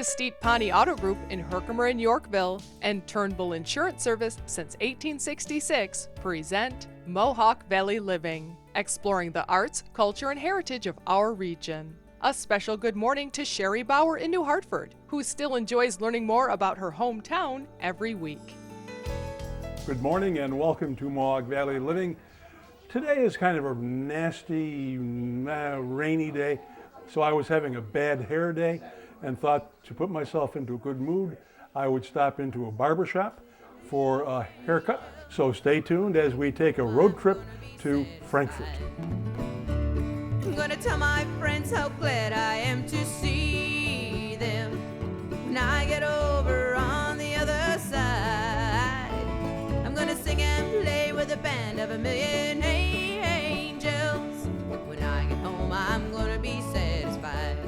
The Steet Ponty Auto Group in Herkimer and Yorkville and Turnbull Insurance Service since 1866 present Mohawk Valley Living, exploring the arts, culture, and heritage of our region. A special good morning to Sherry Bauer in New Hartford, who still enjoys learning more about her hometown every week. Good morning and welcome to Mohawk Valley Living. Today is kind of a nasty, rainy day, so I was having a bad hair day and thought to put myself into a good mood, I would stop into a barber shop for a haircut. So stay tuned as we take a road trip to Frankfort. I'm gonna tell my friends how glad I am to see them when I get over on the other side. I'm gonna sing and play with a band of a million angels. When I get home, I'm gonna be satisfied.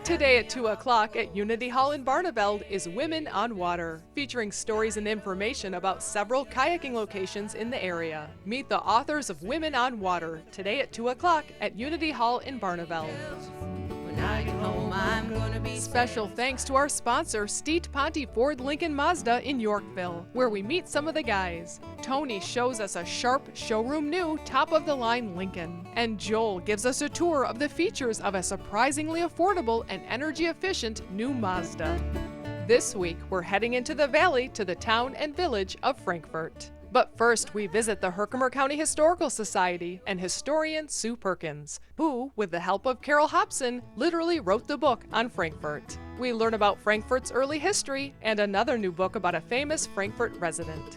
Today at 2 o'clock at Unity Hall in Barneveld is Women on Water, featuring stories and information about several kayaking locations in the area. Meet the authors of Women on Water today at 2 o'clock at Unity Hall in Barneveld. When I get home, I'm gonna be Special thanks to our sponsor, Steet Ponty Ford Lincoln Mazda in Yorkville, where we meet some of the guys. Tony shows us a sharp, showroom new, top-of-the-line Lincoln. And Joel gives us a tour of the features of a surprisingly affordable and energy-efficient new Mazda. This week, we're heading into the valley to the town and village of Frankfort. But first, we visit the Herkimer County Historical Society and historian Sue Perkins, who, with the help of Carol Hobson, literally wrote the book on Frankfort. We learn about Frankfort's early history and another new book about a famous Frankfort resident.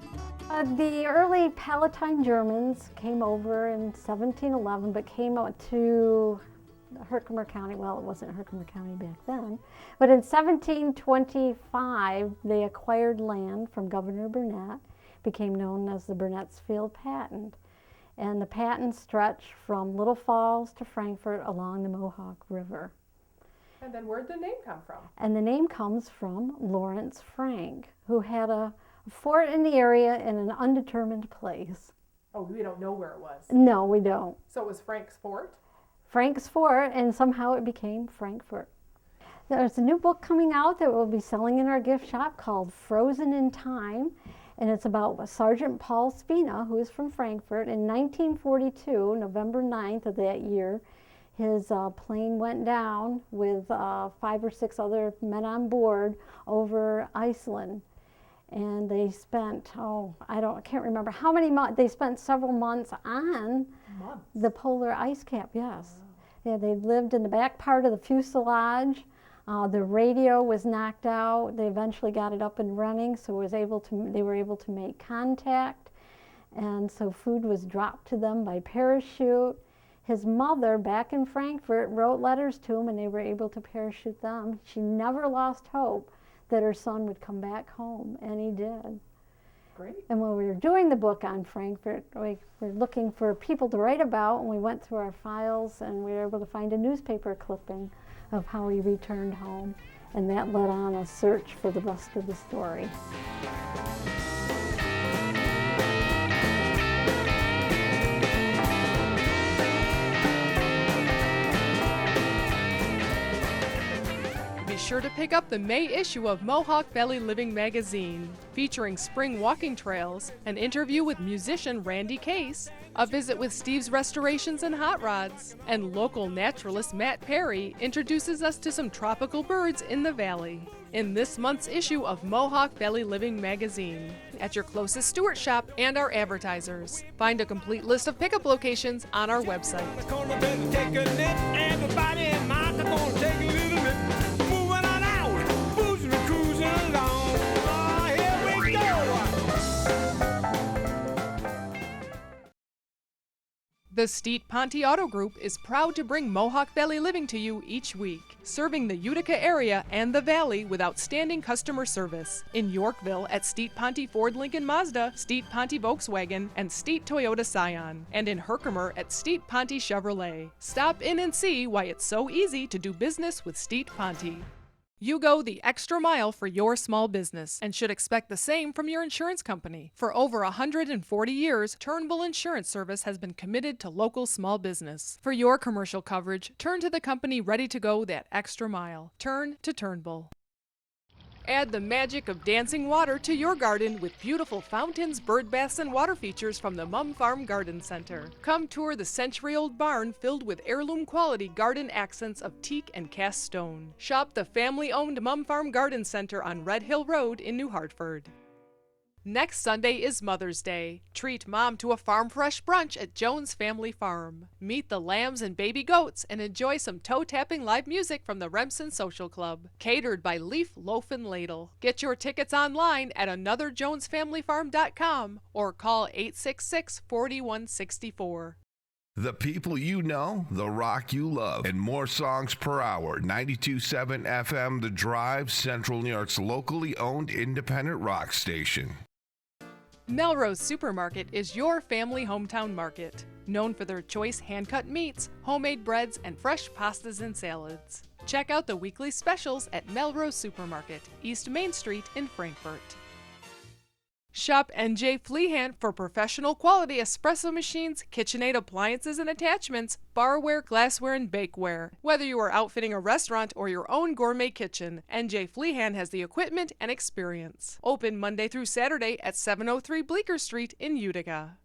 The early Palatine Germans came over in 1711, but came out to Herkimer County. Well, it wasn't Herkimer County back then. But in 1725, they acquired land from Governor Burnett, became known as the Burnett's Field Patent. And the patent stretched from Little Falls to Frankfort along the Mohawk River. And then where'd the name come from? And the name comes from Lawrence Frank, who had a fort in the area in an undetermined place. Oh, we don't know where it was. No, we don't. So it was Frank's Fort? Frank's Fort, and somehow it became Frankfort. There's a new book coming out that we'll be selling in our gift shop called Frozen in Time, and it's about Sergeant Paul Spina, who is from Frankfort. In 1942, November 9th of that year, his plane went down with 5 or 6 other men on board over Iceland. And they spent, I can't remember how many months, they spent several months on the polar ice cap, yes. Yeah, they lived in the back part of the fuselage. The radio was knocked out. They eventually got it up and running, so they were able to make contact. And so food was dropped to them by parachute. His mother, back in Frankfort, wrote letters to him, and they were able to parachute them. She never lost hope that her son would come back home, and he did. Great. And when we were doing the book on Frankfort, we were looking for people to write about, and we went through our files, and we were able to find a newspaper clipping of how he returned home, and that led on a search for the rest of the story. Be sure to pick up the May issue of Mohawk Valley Living magazine, featuring spring walking trails, an interview with musician Randy Case, a visit with Steve's Restorations and Hot Rods, and local naturalist Matt Perry introduces us to some tropical birds in the valley. In this month's issue of Mohawk Valley Living magazine, at your closest Stewart shop and our advertisers. Find a complete list of pickup locations on our website. The Steet Ponty Auto Group is proud to bring Mohawk Valley Living to you each week, serving the Utica area and the Valley with outstanding customer service. In Yorkville at Steet Ponty Ford Lincoln Mazda, Steet Ponty Volkswagen, and Steet Toyota Scion. And in Herkimer at Steet Ponty Chevrolet. Stop in and see why it's so easy to do business with Steet Ponty. You go the extra mile for your small business and should expect the same from your insurance company. For over 140 years, Turnbull Insurance Service has been committed to local small business. For your commercial coverage, turn to the company ready to go that extra mile. Turn to Turnbull. Add the magic of dancing water to your garden with beautiful fountains, bird baths, and water features from the Mum Farm Garden Center. Come tour the century-old barn filled with heirloom-quality garden accents of teak and cast stone. Shop the family-owned Mum Farm Garden Center on Red Hill Road in New Hartford. Next Sunday is Mother's Day. Treat Mom to a farm fresh brunch at Jones Family Farm. Meet the lambs and baby goats and enjoy some toe-tapping live music from the Remsen Social Club. Catered by Leaf Loaf and Ladle. Get your tickets online at anotherjonesfamilyfarm.com or call 866-4164. The people you know, the rock you love, and more songs per hour. 92.7 FM, The Drive, Central New York's locally owned independent rock station. Melrose Supermarket is your family hometown market, known for their choice hand-cut meats, homemade breads, and fresh pastas and salads. Check out the weekly specials at Melrose Supermarket, East Main Street in Frankfort. Shop NJ Fleehand for professional quality espresso machines, KitchenAid appliances and attachments, barware, glassware, and bakeware. Whether you are outfitting a restaurant or your own gourmet kitchen, NJ Fleehand has the equipment and experience. Open Monday through Saturday at 703 Bleecker Street in Utica.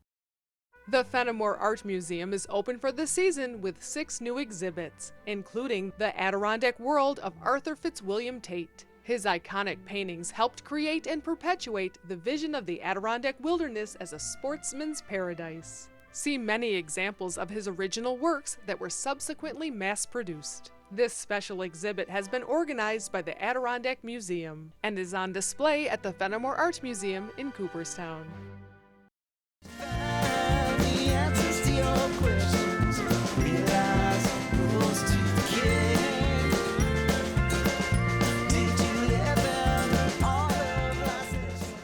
The Fenimore Art Museum is open for the season with 6 new exhibits, including the Adirondack World of Arthur Fitzwilliam Tate. His iconic paintings helped create and perpetuate the vision of the Adirondack wilderness as a sportsman's paradise. See many examples of his original works that were subsequently mass-produced. This special exhibit has been organized by the Adirondack Museum and is on display at the Fenimore Art Museum in Cooperstown.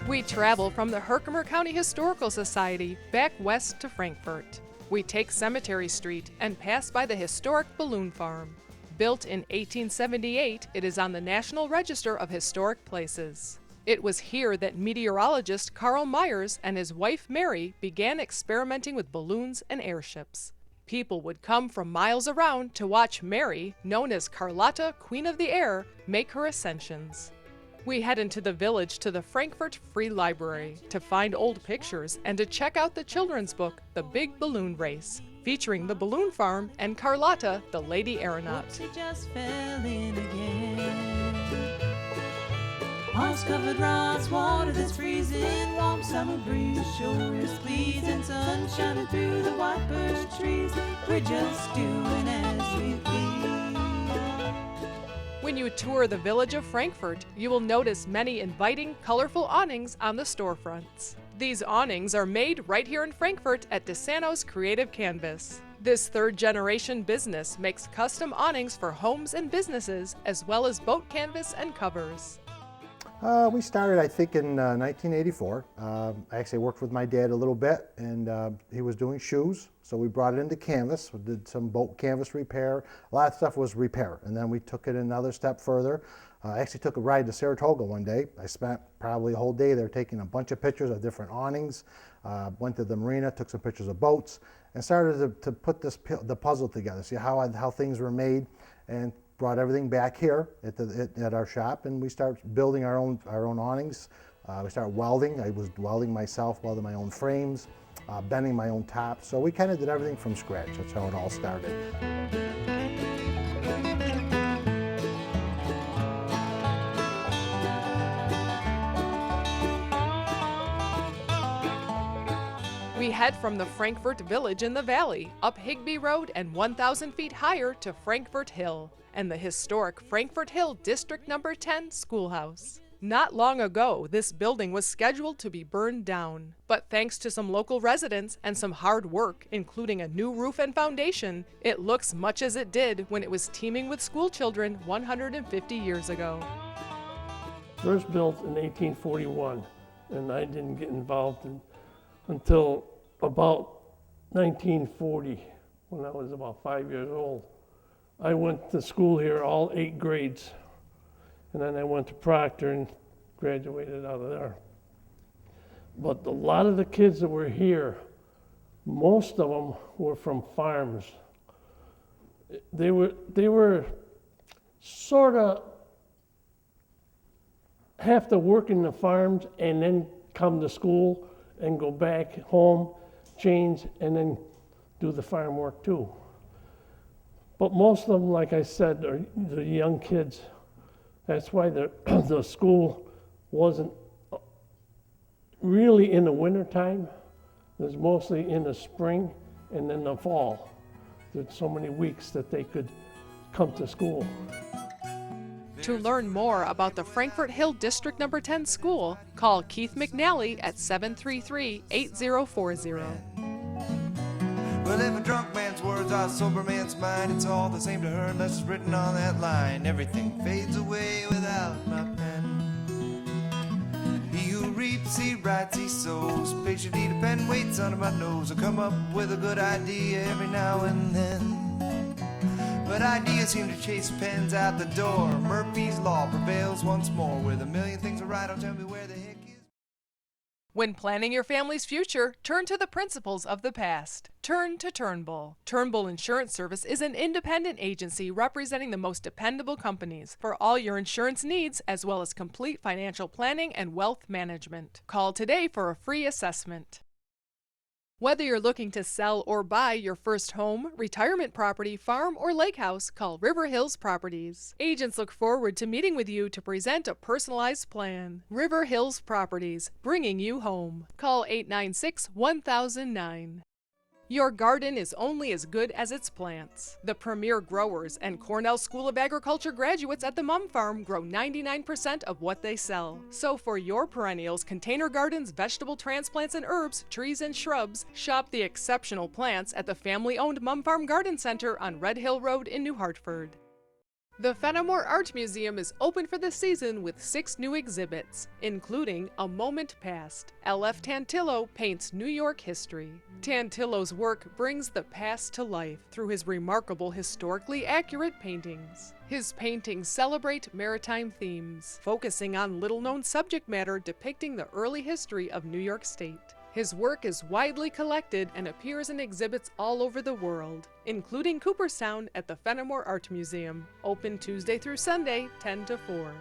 We travel from the Herkimer County Historical Society back west to Frankfort. We take Cemetery Street and pass by the historic Balloon Farm. Built in 1878, it is on the National Register of Historic Places. It was here that meteorologist Carl Myers and his wife Mary began experimenting with balloons and airships. People would come from miles around to watch Mary, known as Carlotta, Queen of the Air, make her ascensions. We head into the village to the Frankfort Free Library to find old pictures and to check out the children's book, The Big Balloon Race, featuring the balloon farm and Carlotta, the Lady Aeronaut. She just fell in again. Moss-covered rocks, water that's freezing, warm summer breeze, shores pleasing, sun shining through the white birch trees. We're just doing as we please. When you tour the village of Frankfort, you will notice many inviting, colorful awnings on the storefronts. These awnings are made right here in Frankfort at DeSanto's Creative Canvas. This third-generation business makes custom awnings for homes and businesses, as well as boat canvas and covers. We started, I think, in 1984. I actually worked with my dad a little bit, and he was doing shoes, so we brought it into canvas. We did some boat canvas repair. A lot of stuff was repair, and then we took it another step further. I actually took a ride to Saratoga one day. I spent probably a whole day there taking a bunch of pictures of different awnings. Went to the marina, took some pictures of boats, and started to put the puzzle together, see how things were made, and brought everything back here at our shop, and we started building our own awnings. We started welding. I was welding myself, welding my own frames, bending my own tops. So we kind of did everything from scratch. That's how it all started. We head from the Frankfort Village in the valley, up Higbee Road and 1,000 feet higher to Frankfort Hill and the historic Frankfort Hill District No. 10 schoolhouse. Not long ago, this building was scheduled to be burned down, but thanks to some local residents and some hard work, including a new roof and foundation, it looks much as it did when it was teeming with school children 150 years ago. First built in 1841, and I didn't get involved until about 1940, when I was about 5 years old. I went to school here, all 8 grades, and then I went to Proctor and graduated out of there. But a lot of the kids that were here, most of them were from farms. They were sort of have to work in the farms and then come to school and go back home, change, and then do the farm work too. But most of them, like I said, are the young kids. That's why the school wasn't really in the wintertime. It was mostly in the spring and in the fall. There's so many weeks that they could come to school. To learn more about the Frankfort Hill District Number 10 school, call Keith McNally at 733-8040. Well, if a drunk man's words are a sober man's mind, it's all the same to her unless it's written on that line. Everything fades away without my pen. He who reaps, he writes, he sows. Patiently the pen waits under my nose. I come up with a good idea every now and then. But ideas seem to chase pens out the door. Murphy's Law prevails once more. With a million things to write, don't tell me where the heck is. When planning your family's future, turn to the principles of the past. Turn to Turnbull. Turnbull Insurance Service is an independent agency representing the most dependable companies for all your insurance needs, as well as complete financial planning and wealth management. Call today for a free assessment. Whether you're looking to sell or buy your first home, retirement property, farm, or lake house, call River Hills Properties. Agents look forward to meeting with you to present a personalized plan. River Hills Properties, bringing you home. Call 896-1009. Your garden is only as good as its plants. The premier growers and Cornell School of Agriculture graduates at the Mum Farm grow 99% of what they sell. So for your perennials, container gardens, vegetable transplants and herbs, trees and shrubs, shop the exceptional plants at the family-owned Mum Farm Garden Center on Red Hill Road in New Hartford. The Fenimore Art Museum is open for the season with 6 new exhibits, including A Moment Past. L.F. Tantillo paints New York history. Tantillo's work brings the past to life through his remarkable historically accurate paintings. His paintings celebrate maritime themes, focusing on little-known subject matter depicting the early history of New York State. His work is widely collected and appears in exhibits all over the world, including Cooperstown at the Fenimore Art Museum, open Tuesday through Sunday, 10 to 4.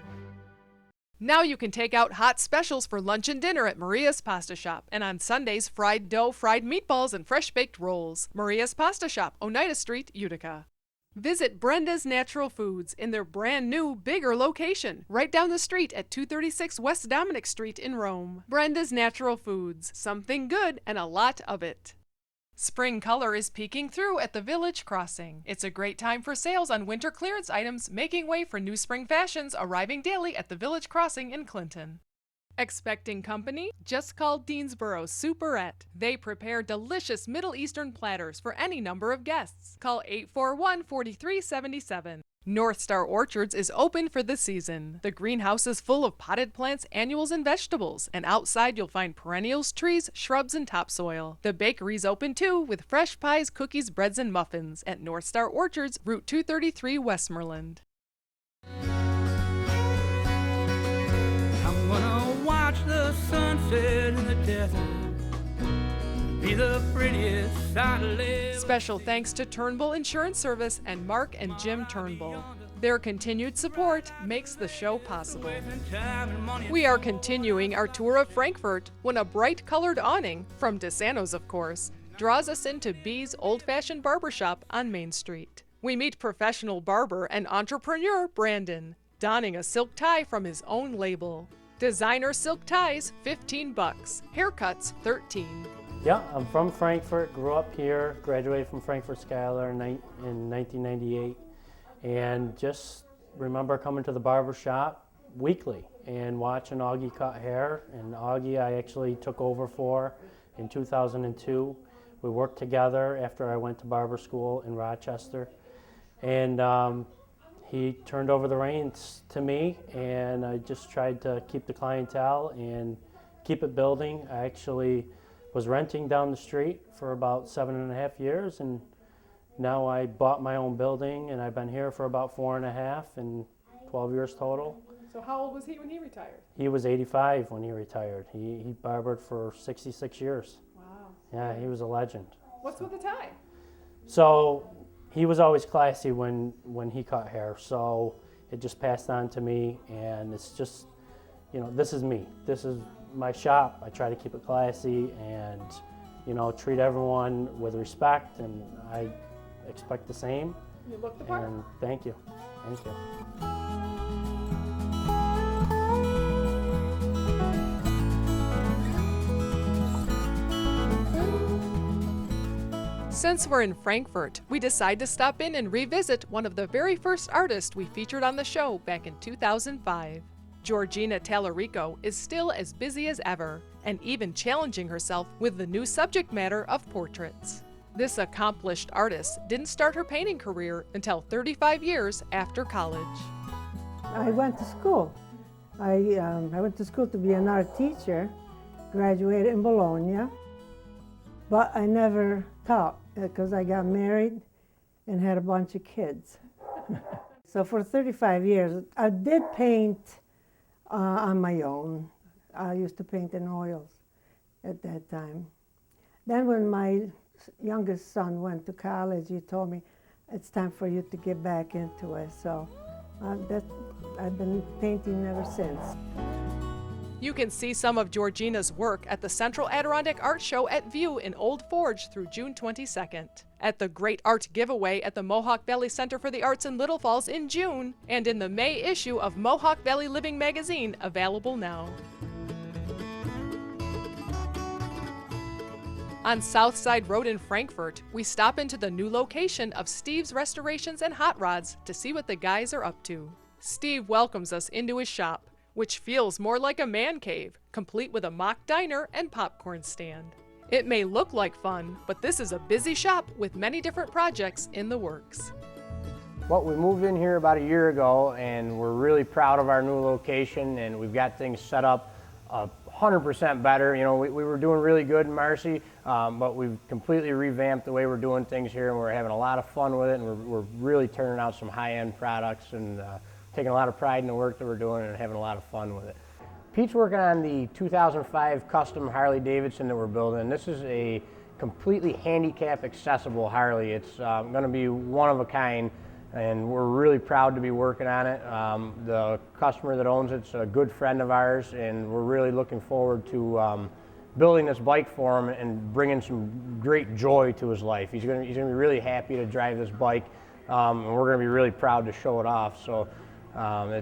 Now you can take out hot specials for lunch and dinner at Maria's Pasta Shop, and on Sundays, fried dough, fried meatballs, and fresh-baked rolls. Maria's Pasta Shop, Oneida Street, Utica. Visit Brenda's Natural Foods in their brand new, bigger location, right down the street at 236 West Dominic Street in Rome. Brenda's Natural Foods, something good and a lot of it. Spring color is peeking through at the Village Crossing. It's a great time for sales on winter clearance items, making way for new spring fashions arriving daily at the Village Crossing in Clinton. Expecting company? Just call Deansboro Superette. They prepare delicious Middle Eastern platters for any number of guests. Call 841-4377. North Star Orchards is open for the season. The greenhouse is full of potted plants, annuals, and vegetables, and outside you'll find perennials, trees, shrubs, and topsoil. The bakery's open too, with fresh pies, cookies, breads, and muffins at North Star Orchards, Route 233, Westmoreland. I'm gonna watch the sunset in the desert, be the prettiest sight of live. Special thanks to Turnbull Insurance Service and Mark and Jim Turnbull. Their continued support makes the show possible. We are continuing our tour of Frankfort when a bright colored awning, from DeSanto's of course, draws us into B's Old-Fashioned Barbershop on Main Street. We meet professional barber and entrepreneur Brandon, donning a silk tie from his own label. Designer silk ties, $15. Haircuts, $13. Yeah, I'm from Frankfort, grew up here, graduated from Frankfort Schuyler in 1998, and just remember coming to the barber shop weekly and watching Augie cut hair. And Augie I actually took over for in 2002. We worked together after I went to barber school in Rochester, and he turned over the reins to me, and I just tried to keep the clientele and keep it building. I actually was renting down the street for about 7.5 years, and now I bought my own building, and I've been here for about 4.5 and 12 years total. So how old was he when he retired? He was 85 when he retired. He barbered for 66 years. Wow. Yeah, he was a legend. What's with the tie? So he was always classy when he cut hair. So it just passed on to me, and it's just, you know, this is me. This is my shop. I try to keep it classy and, you know, treat everyone with respect, and I expect the same. You look the part. And thank you. Thank you. Since we're in Frankfort, we decide to stop in and revisit one of the very first artists we featured on the show back in 2005. Georgina Tallarico is still as busy as ever, and even challenging herself with the new subject matter of portraits. This accomplished artist didn't start her painting career until 35 years after college. I went to school. I went to school to be an art teacher, graduated in Bologna, but I never taught because I got married and had a bunch of kids. So for 35 years, I did paint on my own. I used to paint in oils at that time. Then when my youngest son went to college, he told me, it's time for you to get back into it. So I've been painting ever since. You can see some of Georgina's work at the Central Adirondack Art Show at View in Old Forge through June 22nd, at the Great Art Giveaway at the Mohawk Valley Center for the Arts in Little Falls in June, and in the May issue of Mohawk Valley Living magazine, available now. On Southside Road in Frankfort, we stop into the new location of Steve's Restorations and Hot Rods to see what the guys are up to. Steve welcomes us into his shop, which feels more like a man cave, complete with a mock diner and popcorn stand. It may look like fun, but this is a busy shop with many different projects in the works. Well, we moved in here about a year ago, and we're really proud of our new location, and we've got things set up 100% better. You know, we were doing really good in Marcy, but we've completely revamped the way we're doing things here, and we're having a lot of fun with it, and we're really turning out some high-end products and taking a lot of pride in the work that we're doing and having a lot of fun with it. Pete's working on the 2005 custom Harley Davidson that we're building. This is a completely handicap accessible Harley. It's going to be one of a kind, and we're really proud to be working on it. The customer that owns it's a good friend of ours, and we're really looking forward to building this bike for him and bringing some great joy to his life. He's going to be really happy to drive this bike, and we're going to be really proud to show it off. So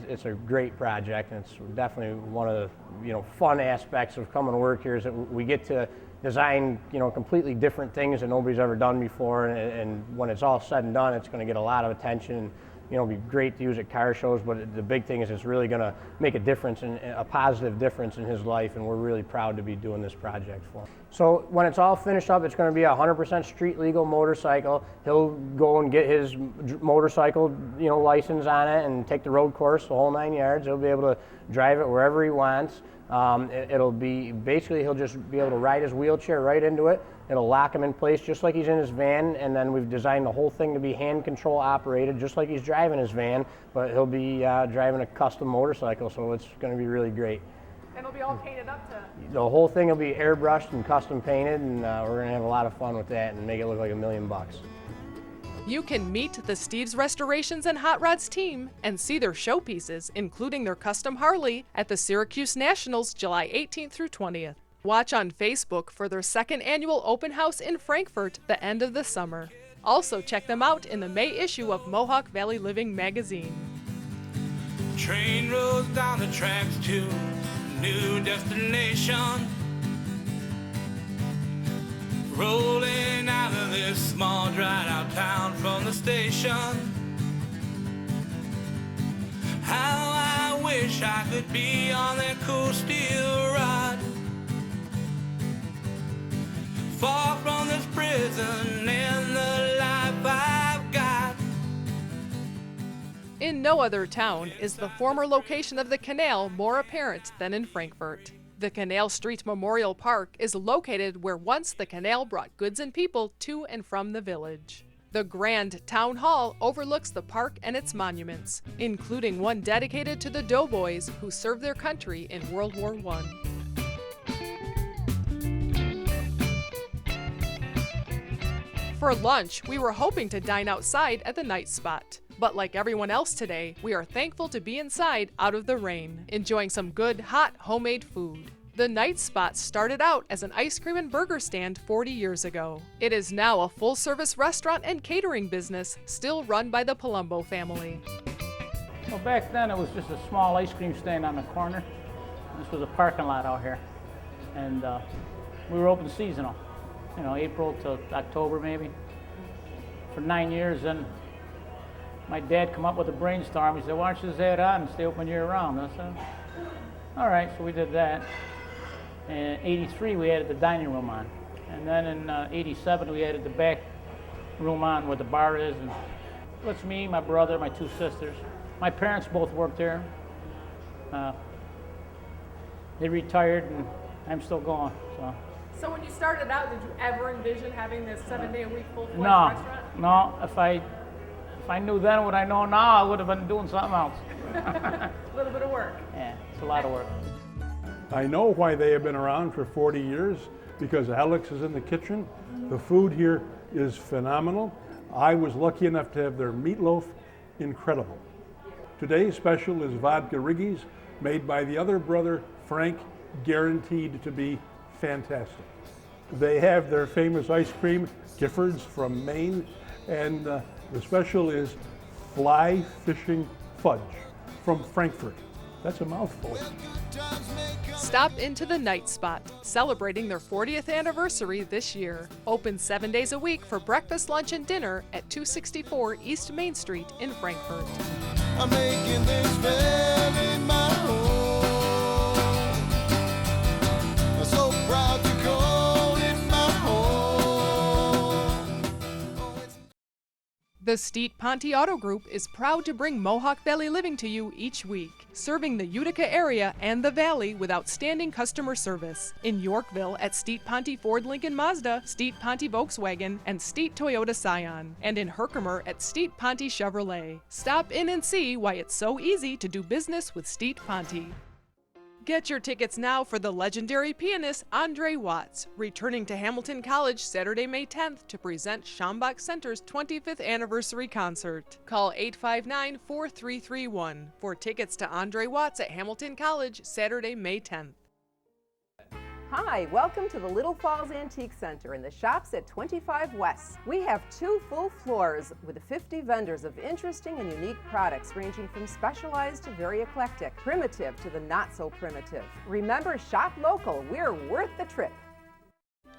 it's a great project, and it's definitely one of the fun aspects of coming to work here is that we get to design completely different things that nobody's ever done before, and when it's all said and done, it's going to get a lot of attention. It'll be great to use at car shows, but the big thing is it's really going to make a difference, a positive difference in his life, and we're really proud to be doing this project for him. So when it's all finished up, it's going to be a 100% street legal motorcycle. He'll go and get his motorcycle license on it and take the road course, the whole 9 yards. He'll be able to drive it wherever he wants. It'll be basically he'll just be able to ride his wheelchair right into it. It'll lock him in place just like he's in his van, and then we've designed the whole thing to be hand control operated just like he's driving his van, but he'll be driving a custom motorcycle, so it's going to be really great. And it'll be all painted up to... The whole thing will be airbrushed and custom painted, and we're going to have a lot of fun with that and make it look like $1 million. You can meet the Steve's Restorations and Hot Rods team and see their showpieces, including their custom Harley, at the Syracuse Nationals July 18th through 20th. Watch on Facebook for their second annual open house in Frankfort the end of the summer. Also check them out in the May issue of Mohawk Valley Living magazine. Train rolls down the tracks to a new destination. Rolling out of this small dried out town from the station. How I wish I could be on that cool steel rod, far from this prison and the life I've got. In no other town is the former location of the canal more apparent than in Frankfort. The Canal Street Memorial Park is located where once the canal brought goods and people to and from the village. The Grand Town Hall overlooks the park and its monuments, including one dedicated to the doughboys who served their country in World War I. For lunch, we were hoping to dine outside at the Night Spot. But like everyone else today, we are thankful to be inside out of the rain, enjoying some good, hot, homemade food. The Night Spot started out as an ice cream and burger stand 40 years ago. It is now a full-service restaurant and catering business, still run by the Palumbo family. Well, back then it was just a small ice cream stand on the corner. This was a parking lot out here. And we were open seasonal, you know, April to October maybe. For 9 years, and my dad come up with a brainstorm. He said, why don't you just add on and stay open year round? I said, all right, so we did that. In '83, we added the dining room on. And then in '87, we added the back room on where the bar is. And it's me, my brother, my two sisters. My parents both worked there. They retired, and I'm still going. So when you started out, did you ever envision having this 7-day-a-week full-fledged No, restaurant? no. If I knew then what I know now, I would have been doing something else. A little bit of work. Yeah, it's a lot of work. I know why they have been around for 40 years, because Alex is in the kitchen. The food here is phenomenal. I was lucky enough to have their meatloaf, incredible. Today's special is vodka riggies, made by the other brother, Frank, guaranteed to be fantastic. They have their famous ice cream, Giffords from Maine, and the special is fly fishing fudge from Frankfort. That's a mouthful. Stop into the Night Spot, celebrating their 40th anniversary this year. Open 7 days a week for breakfast, lunch, and dinner at 264 East Main Street in Frankfort. I'm making this valley my home. I'm so proud to call it my home. The Steet Ponte Auto Group is proud to bring Mohawk Valley Living to you each week, serving the Utica area and the Valley with outstanding customer service. In Yorkville at Steet Ponte Ford Lincoln Mazda, Steet Ponte Volkswagen, and Steet Toyota Scion. And in Herkimer at Steet Ponte Chevrolet. Stop in and see why it's so easy to do business with Steet Ponte. Get your tickets now for the legendary pianist Andre Watts, returning to Hamilton College Saturday, May 10th to present Schambach Center's 25th anniversary concert. Call 859-4331 for tickets to Andre Watts at Hamilton College Saturday, May 10th. Hi, welcome to the Little Falls Antique Center in the shops at 25 West. We have 2 full floors with 50 vendors of interesting and unique products ranging from specialized to very eclectic, primitive to the not so primitive. Remember, shop local, we're worth the trip.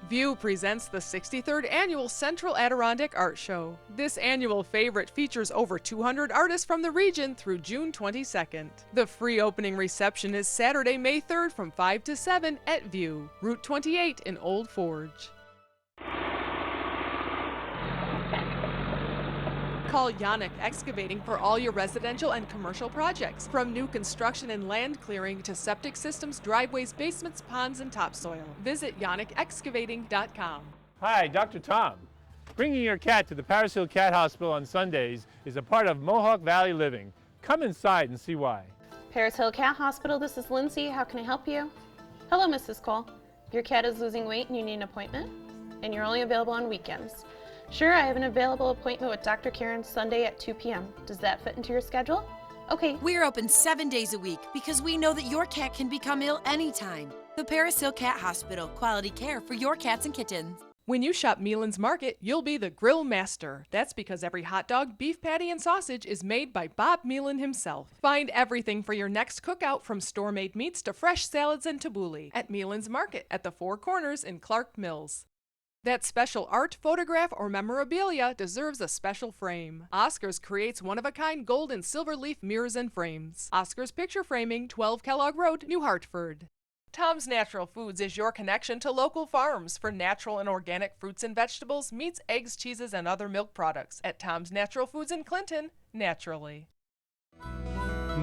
View presents the 63rd Annual Central Adirondack Art Show. This annual favorite features over 200 artists from the region through June 22nd. The free opening reception is Saturday, May 3rd from 5 to 7 at View, Route 28 in Old Forge. Call Yannick Excavating for all your residential and commercial projects, from new construction and land clearing to septic systems, driveways, basements, ponds, and topsoil. Visit yannickexcavating.com. Hi, Dr. Tom. Bringing your cat to the Paris Hill Cat Hospital on Sundays is a part of Mohawk Valley Living. Come inside and see why. Paris Hill Cat Hospital, this is Lindsay. How can I help you? Hello, Mrs. Cole. Your cat is losing weight and you need an appointment? And you're only available on weekends. Sure, I have an available appointment with Dr. Karen Sunday at 2 p.m. Does that fit into your schedule? Okay. We're open 7 days a week because we know that your cat can become ill anytime. The Paris Hill Cat Hospital, quality care for your cats and kittens. When you shop Meelan's Market, you'll be the grill master. That's because every hot dog, beef patty, and sausage is made by Bob Meelan himself. Find everything for your next cookout, from store-made meats to fresh salads and tabbouleh, at Meelan's Market at the Four Corners in Clark Mills. That special art, photograph, or memorabilia deserves a special frame. Oscars creates one-of-a-kind gold and silver leaf mirrors and frames. Oscars Picture Framing, 12 Kellogg Road, New Hartford. Tom's Natural Foods is your connection to local farms for natural and organic fruits and vegetables, meats, eggs, cheeses, and other milk products. At Tom's Natural Foods in Clinton, naturally.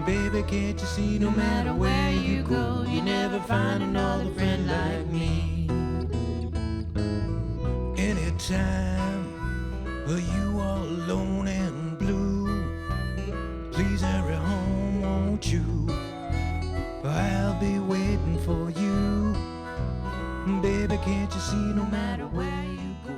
Baby, can't you see no matter where you go, you never find another friend like me. Anytime Are you all alone and blue? Please hurry home, won't you? I'll be waiting for you. Baby, can't you see no matter where you go?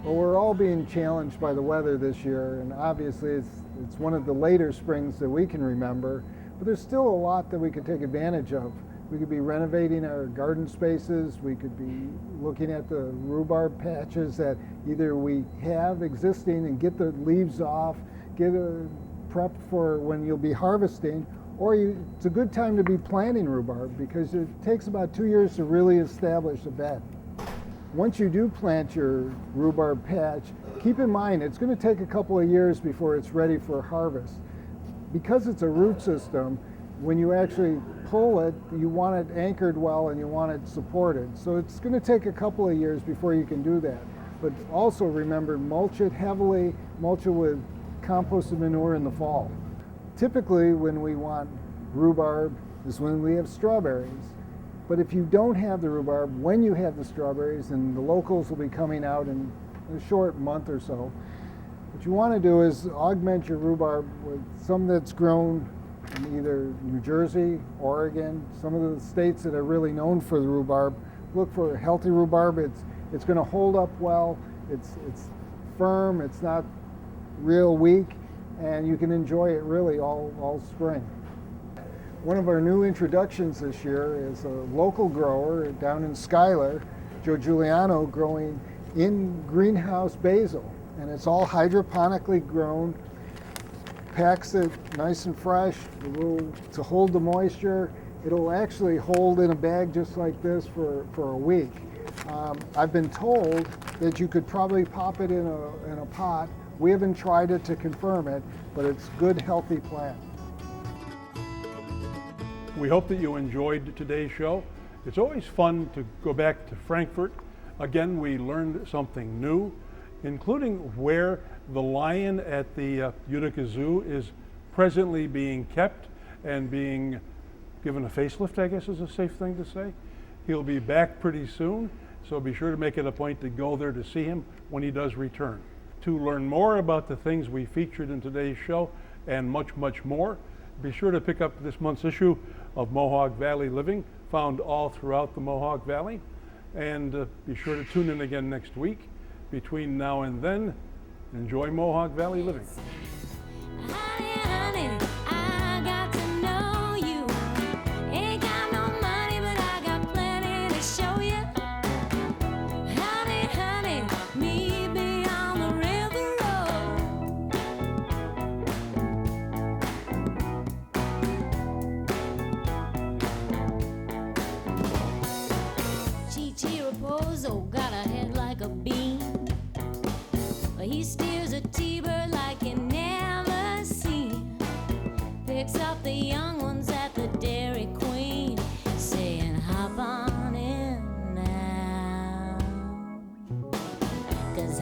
Well, we're all being challenged by the weather this year, and obviously it's one of the later springs that we can remember, but there's still a lot that we could take advantage of. We could be renovating our garden spaces, we could be looking at the rhubarb patches that either we have existing and get the leaves off, get a prep for when you'll be harvesting, or it's a good time to be planting rhubarb because it takes about 2 years to really establish a bed. Once you do plant your rhubarb patch, keep in mind it's going to take a couple of years before it's ready for harvest. Because it's a root system, when you actually pull it, you want it anchored well and you want it supported. So it's going to take a couple of years before you can do that. But also remember, mulch it heavily, mulch it with composted manure in the fall. Typically when we want rhubarb is when we have strawberries. But if you don't have the rhubarb, when you have the strawberries, and the locals will be coming out in a short month or so, what you want to do is augment your rhubarb with some that's grown in either New Jersey, Oregon, some of the states that are really known for the rhubarb. Look for healthy rhubarb. It's going to hold up well. It's firm. It's not real weak, and you can enjoy it really all spring. One of our new introductions this year is a local grower down in Schuyler, Joe Giuliano, growing in greenhouse basil, and it's all hydroponically grown. Packs it nice and fresh, to hold the moisture. It'll actually hold in a bag just like this for a week. I've been told that you could probably pop it in a pot. We haven't tried it to confirm it, but it's good, healthy plant. We hope that you enjoyed today's show. It's always fun to go back to Frankfort. Again, we learned something new, including where the lion at the Utica Zoo is presently being kept and being given a facelift, I guess is a safe thing to say. He'll be back pretty soon, so be sure to make it a point to go there to see him when he does return. To learn more about the things we featured in today's show and much, much more, be sure to pick up this month's issue of Mohawk Valley Living, found all throughout the Mohawk Valley. And be sure to tune in again next week. Between now and then, enjoy Mohawk Valley Living. Got a head like a beam. He steers a T-bird like you never seen. Picks up the young ones at the Dairy Queen, saying hop on in now. 'Cause